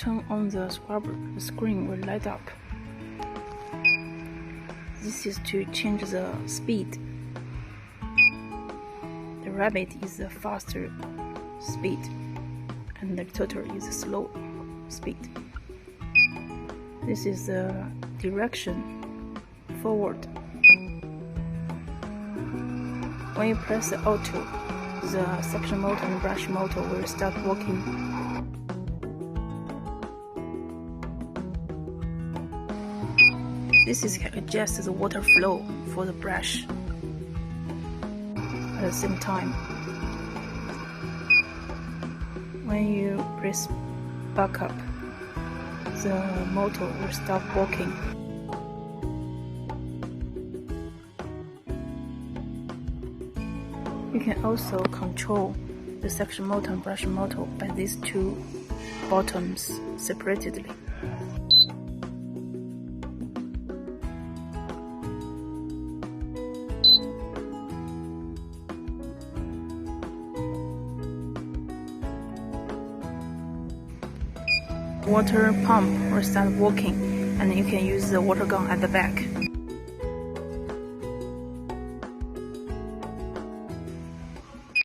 turn on the scrubber, the screen will light up. This is to change the speed. The rabbit is the faster speed, and the turtle is the slow speed. This is the direction forward. When you press the auto, the suction motor and brush motor will start working. This is can adjust the water flow for the brush at the same time. When you press back up, the motor will stop working. You can also control the suction motor and brush motor by these two buttons separately. Water pump will start working, and you can use the water gun at the back.